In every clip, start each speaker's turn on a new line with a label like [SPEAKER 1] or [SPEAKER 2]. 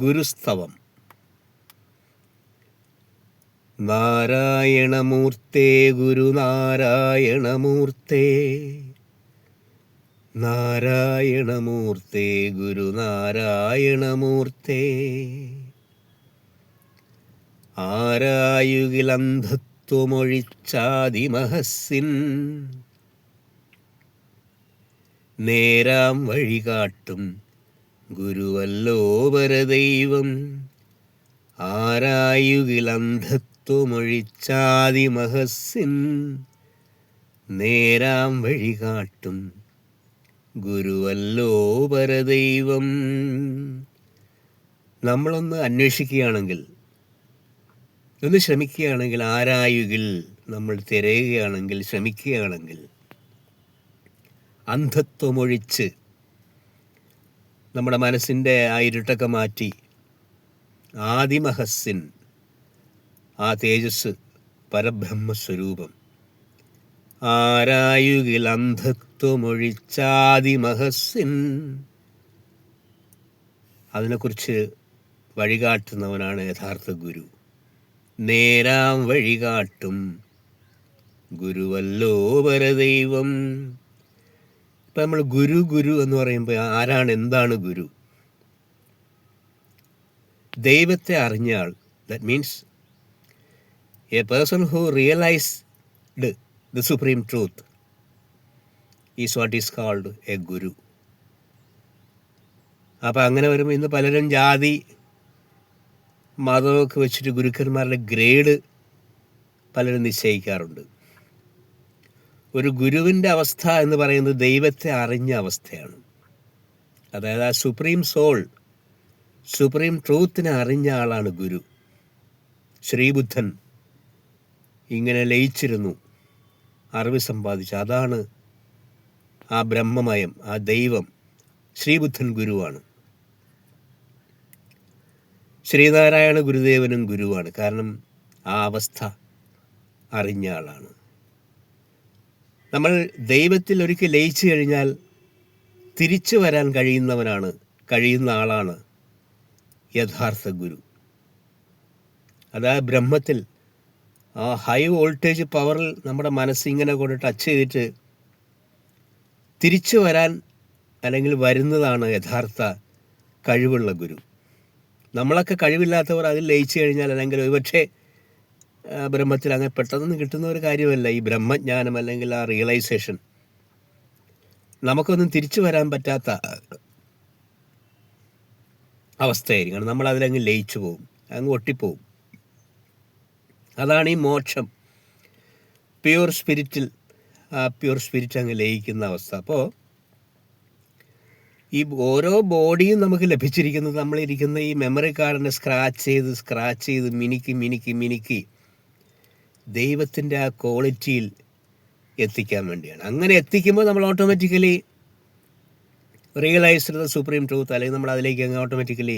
[SPEAKER 1] ഗുരുസ്തവം. നാരായണമൂർത്തേ ഗുരുനാരായണമൂർത്തേ, നാരായണമൂർത്തേ ഗുരുനാരായണമൂർത്തേ. ആരായുകിലന്ധത്വമൊഴിച്ചാതിമഹസ്സിൻ നേരാം വഴികാട്ടും ഗുരുവല്ലോ പരദൈവം. ആരായുകിലന്ധത്വമൊഴിച്ചാതിമഹസ്സിൻ നേരാം വഴികാട്ടും ഗുരുവല്ലോ പരദൈവം. നമ്മളൊന്ന് അന്വേഷിക്കുകയാണെങ്കിൽ, ഒന്ന് ശ്രമിക്കുകയാണെങ്കിൽ, ആരായുകിൽ നമ്മൾ തിരയുകയാണെങ്കിൽ, ശ്രമിക്കുകയാണെങ്കിൽ, അന്ധത്വമൊഴിച്ച് നമ്മുടെ മനസ്സിൻ്റെ ആ ഇരുട്ടൊക്കെ മാറ്റി ആദിമഹസ്സിൻ, ആ തേജസ്, പരബ്രഹ്മസ്വരൂപം, ആരായുകിൽ അന്ധത്വമൊഴിച്ചാദിമഹസ്സിൻ, അതിനെക്കുറിച്ച് വഴികാട്ടുന്നവനാണ് യഥാർത്ഥ ഗുരു. നേരാം വഴികാട്ടും ഗുരുവല്ലോ പരദൈവം. ഇപ്പം നമ്മൾ ഗുരു ഗുരു എന്ന് പറയുമ്പോൾ ആരാണ്, എന്താണ് ഗുരു? ദൈവത്തെ അറിഞ്ഞ ആൾ. That means a person who realized the supreme truth is what is called a guru. അപ്പം അങ്ങനെ വരുമ്പോൾ ഇന്ന് പലരും ജാതി മതമൊക്കെ വെച്ചിട്ട് ഗുരുക്കന്മാരുടെ ഗ്രേഡ് പലരും നിശ്ചയിക്കാറുണ്ട്. ഒരു ഗുരുവിൻ്റെ അവസ്ഥ എന്ന് പറയുന്നത് ദൈവത്തെ അറിഞ്ഞ അവസ്ഥയാണ്. അതായത് ആ സുപ്രീം സോൾ, സുപ്രീം ട്രൂത്തിനെ അറിഞ്ഞ ആളാണ് ഗുരു. ശ്രീബുദ്ധൻ ഇങ്ങനെ ലയിച്ചിരുന്നു, അറിവ് സമ്പാദിച്ചു. അതാണ് ആ ബ്രഹ്മമയം, ആ ദൈവം. ശ്രീബുദ്ധൻ ഗുരുവാണ്. ശ്രീനാരായണ ഗുരുദേവനും ഗുരുവാണ്. കാരണം ആ അവസ്ഥ അറിഞ്ഞ ആളാണ്. നമ്മൾ ദൈവത്തിൽ ഒരിക്കൽ ലയിച്ചു കഴിഞ്ഞാൽ തിരിച്ചു വരാൻ കഴിയുന്ന ആളാണ് യഥാർത്ഥ ഗുരു. അതായത് ബ്രഹ്മത്തിൽ ആ ഹൈ വോൾട്ടേജ് പവറിൽ നമ്മുടെ മനസ്സിങ്ങനെ കൊണ്ട് ടച്ച് ചെയ്തിട്ട് തിരിച്ചു വരാൻ അല്ലെങ്കിൽ വരുന്നതാണ് യഥാർത്ഥ കഴിവുള്ള ഗുരു. നമ്മളൊക്കെ കഴിവില്ലാത്തവർ അതിൽ ലയിച്ചു കഴിഞ്ഞാൽ, അല്ലെങ്കിൽ ഒരുപക്ഷെ ബ്രഹ്മത്തിൽ അങ്ങനെ പെട്ടെന്ന് കിട്ടുന്ന ഒരു കാര്യമല്ല ഈ ബ്രഹ്മജ്ഞാനം, അല്ലെങ്കിൽ ആ റിയലൈസേഷൻ. നമുക്കൊന്നും തിരിച്ചു വരാൻ പറ്റാത്ത അവസ്ഥയായിരിക്കണം. നമ്മൾ അതിലങ്ങ് ലയിച്ചു പോകും, അങ്ങ് ഒട്ടിപ്പോവും. അതാണ് ഈ മോക്ഷം, പ്യൂർ സ്പിരിറ്റിൽ, ആ പ്യൂർ സ്പിരിറ്റ് അങ്ങ് ലയിക്കുന്ന അവസ്ഥ. അപ്പോൾ ഈ ഓരോ ബോഡിയും നമുക്ക് ലഭിച്ചിരിക്കുന്നത് നമ്മളിരിക്കുന്ന ഈ മെമ്മറി കാർഡിനെ സ്ക്രാച്ച് ചെയ്ത് മിനുക്കി ദൈവത്തിൻ്റെ ആ ക്വാളിറ്റിയിൽ എത്തിക്കാൻ വേണ്ടിയാണ്. അങ്ങനെ എത്തിക്കുമ്പോൾ നമ്മൾ automatically realised the supreme truth, അല്ലെങ്കിൽ നമ്മൾ അതിലേക്ക് അങ്ങ് automatically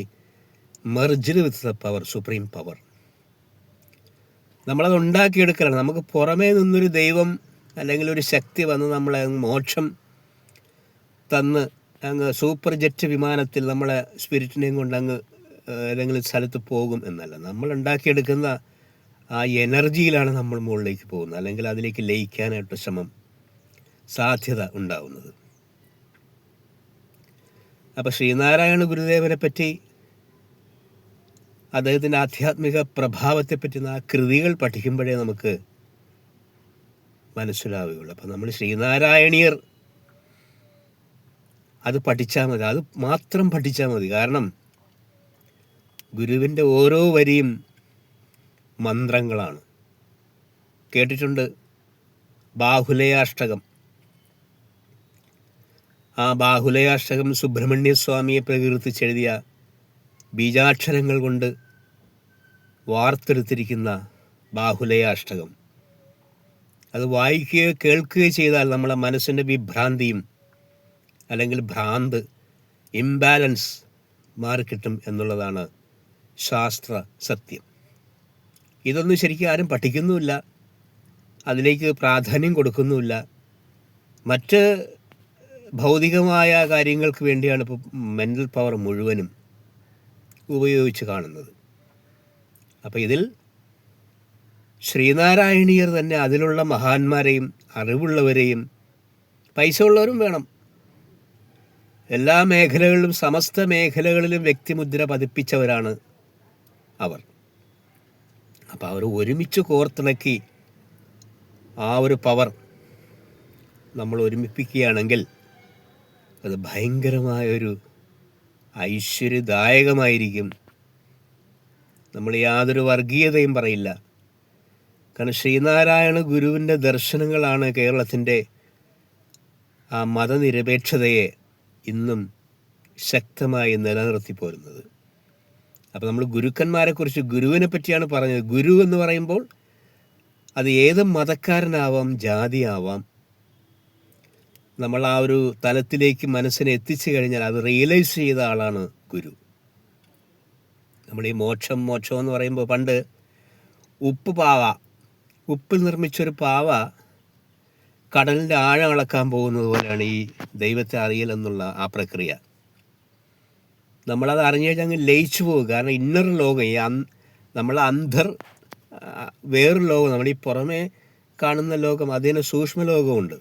[SPEAKER 1] merged with the power, supreme power. നമ്മളത് ഉണ്ടാക്കിയെടുക്കലാണ്. നമുക്ക് പുറമേ നിന്നൊരു ദൈവം അല്ലെങ്കിൽ ഒരു ശക്തി വന്ന് നമ്മളെ മോക്ഷം തന്ന് അങ്ങ് സൂപ്പർ ജെറ്റ് വിമാനത്തിൽ നമ്മളെ സ്പിരിറ്റിനെയും കൊണ്ട് അങ്ങ് ഏതെങ്കിലും സ്ഥലത്ത് പോകും എന്നല്ല. നമ്മൾ ഉണ്ടാക്കിയെടുക്കുന്ന ആ എനർജിയിലാണ് നമ്മൾ മുകളിലേക്ക് പോകുന്നത്, അല്ലെങ്കിൽ അതിലേക്ക് ലയിക്കാനായിട്ട് സാധ്യത ഉണ്ടാവുന്നത്. അപ്പോൾ ശ്രീനാരായണ ഗുരുദേവനെ പറ്റി, അദ്ദേഹത്തിൻ്റെ ആധ്യാത്മിക പ്രഭാവത്തെപ്പറ്റി ആ കൃതികൾ പഠിക്കുമ്പോഴേ നമുക്ക് മനസ്സിലാവുകയുള്ളൂ. അപ്പം നമ്മൾ ശ്രീനാരായണീയർ അത് പഠിച്ചാൽ മതി, അത് മാത്രം പഠിച്ചാൽ മതി. കാരണം ഗുരുവിൻ്റെ ഓരോ വരിയും മന്ത്രങ്ങളാണ്. കേട്ടിട്ടുണ്ട് ബാഹുലയാഷ്ടകം. ആ ബാഹുലയാഷ്ടകം സുബ്രഹ്മണ്യസ്വാമിയെ പ്രകീർത്തിച്ചെഴുതിയ ബീജാക്ഷരങ്ങൾ കൊണ്ട് വാർത്തെടുത്തിരിക്കുന്ന ബാഹുലയാഷ്ടകം. അത് വായിക്കുകയോ കേൾക്കുകയോ ചെയ്താൽ നമ്മളെ മനസ്സിൻ്റെ വിഭ്രാന്തിയും അല്ലെങ്കിൽ ഭ്രാന്ത്, ഇംബാലൻസ് മാറിക്കിട്ടും എന്നുള്ളതാണ് ശാസ്ത്ര സത്യം. ഇതൊന്നും ശരിക്കും ആരും പഠിക്കുന്നുമില്ല, അതിലേക്ക് പ്രാധാന്യം കൊടുക്കുന്നുമില്ല. മറ്റ് ഭൗതികമായ കാര്യങ്ങൾക്ക് വേണ്ടിയാണ് ഇപ്പോൾ മെൻ്റൽ പവർ മുഴുവനും. ഉപയോഗിച്ച് കാണുന്നത്. അപ്പോൾ ഇതിൽ ശ്രീനാരായണീയർ തന്നെ അതിലുള്ള മഹാന്മാരെയും അറിവുള്ളവരെയും, പൈസ ഉള്ളവരും വേണം, എല്ലാ മേഖലകളിലും സമസ്ത മേഖലകളിലും വ്യക്തിമുദ്ര പതിപ്പിച്ചവരാണ് അവർ. അപ്പോൾ അവർ ഒരുമിച്ച് കോർത്തിണക്കി ആ ഒരു പവർ നമ്മൾ ഒരുമിപ്പിക്കുകയാണെങ്കിൽ അത് ഭയങ്കരമായൊരു ഐശ്വര്യദായകമായിരിക്കും. നമ്മൾ യാതൊരു വർഗീയതയും പറയില്ല. കാരണം ശ്രീനാരായണ ഗുരുവിൻ്റെ ദർശനങ്ങളാണ് കേരളത്തിൻ്റെ ആ മതനിരപേക്ഷതയെ ഇന്നും ശക്തമായി നിലനിർത്തി പോരുന്നത്. അപ്പോൾ നമ്മൾ ഗുരുക്കന്മാരെക്കുറിച്ച്, ഗുരുവിനെ പറ്റിയാണ് പറഞ്ഞത്. ഗുരു എന്ന് പറയുമ്പോൾ അത് ഏത് മതക്കാരനാവാം, ജാതിയാവാം. നമ്മൾ ആ ഒരു തലത്തിലേക്ക് മനസ്സിനെ എത്തിച്ചു കഴിഞ്ഞാൽ അത് റിയലൈസ് ചെയ്ത ആളാണ് ഗുരു. നമ്മൾ ഈ മോക്ഷം എന്ന് പറയുമ്പോൾ പണ്ട് ഉപ്പിൽ നിർമ്മിച്ചൊരു പാവ കടലിൻ്റെ ആഴം അളക്കാൻ പോകുന്നത് പോലെയാണ് ഈ ദൈവത്തെ അറിയൽ എന്നുള്ള ആ പ്രക്രിയ. നമ്മളത് അറിഞ്ഞു കഴിഞ്ഞാൽ അങ്ങ് ലയിച്ചു പോകും. കാരണം ഇന്നർ ലോകം, നമ്മൾ വേറൊരു ലോകം, നമ്മൾ ഈ പുറമേ കാണുന്ന ലോകം, അതിന് സൂക്ഷ്മ ലോകമുണ്ട്.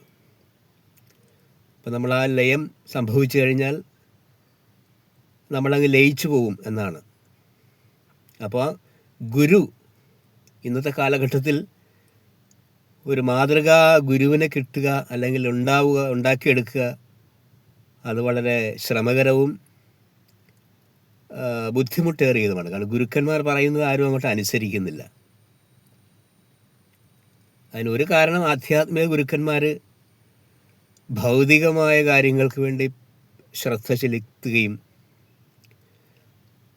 [SPEAKER 1] അപ്പം നമ്മൾ ആ ലയം സംഭവിച്ചു കഴിഞ്ഞാൽ നമ്മളങ്ങ് ലയിച്ചു പോകും എന്നാണ്. അപ്പോൾ ഗുരു ഇന്നത്തെ കാലഘട്ടത്തിൽ ഒരു മാതൃകാ ഗുരുവിനെ കിട്ടുക അല്ലെങ്കിൽ ഉണ്ടാക്കിയെടുക്കുക അത് വളരെ ശ്രമകരവും ബുദ്ധിമുട്ടേറിയതുമാണ്. കാരണം ഗുരുക്കന്മാർ പറയുന്നത് ആരും അങ്ങോട്ട് അനുസരിക്കുന്നില്ല. അതിനൊരു കാരണം ആധ്യാത്മിക ഗുരുക്കന്മാർ ഭൗതികമായ കാര്യങ്ങൾക്ക് വേണ്ടി ശ്രദ്ധ ചെലുത്തുകയും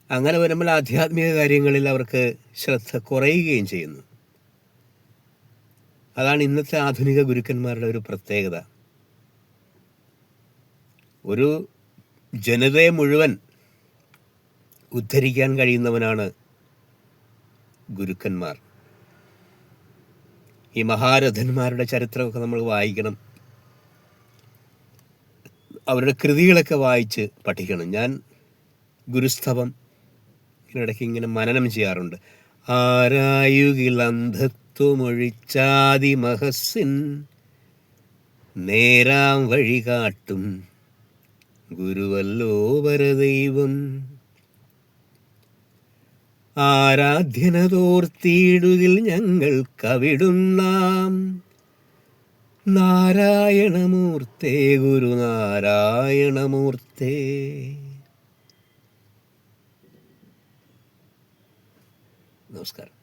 [SPEAKER 1] അങ്ങനെ വരുമ്പോൾ ആധ്യാത്മിക കാര്യങ്ങളിൽ അവർക്ക് ശ്രദ്ധ കുറയുകയും ചെയ്യുന്നു. അതാണ് ഇന്നത്തെ ആധുനിക ഗുരുക്കന്മാരുടെ ഒരു പ്രത്യേകത. ഒരു ജനതയെ മുഴുവൻ ഉദ്ധരിക്കാൻ കഴിയുന്നവനാണ് ഗുരുക്കന്മാർ. ഈ മഹാരഥന്മാരുടെ ചരിത്രമൊക്കെ നമ്മൾ വായിക്കണം, അവരുടെ കൃതികളൊക്കെ വായിച്ച് പഠിക്കണം. ഞാൻ ഗുരുസ്തവം ഇടയ്ക്ക് ഇങ്ങനെ മനനം ചെയ്യാറുണ്ട്. ആരായുകിലന്ധത്വമൊഴിച്ചാതി മഹസ്സിൻ നേരാം വഴി കാട്ടും ഗുരുവല്ലോ പരദൈവം. ആരാധ്യനതോർത്തിയിടുകിൽ ഞങ്ങൾ കവിടുന്നാം നാരായണമൂർത്തേ ഗുരുനാരായണമൂർത്തേ. നമസ്കാരം.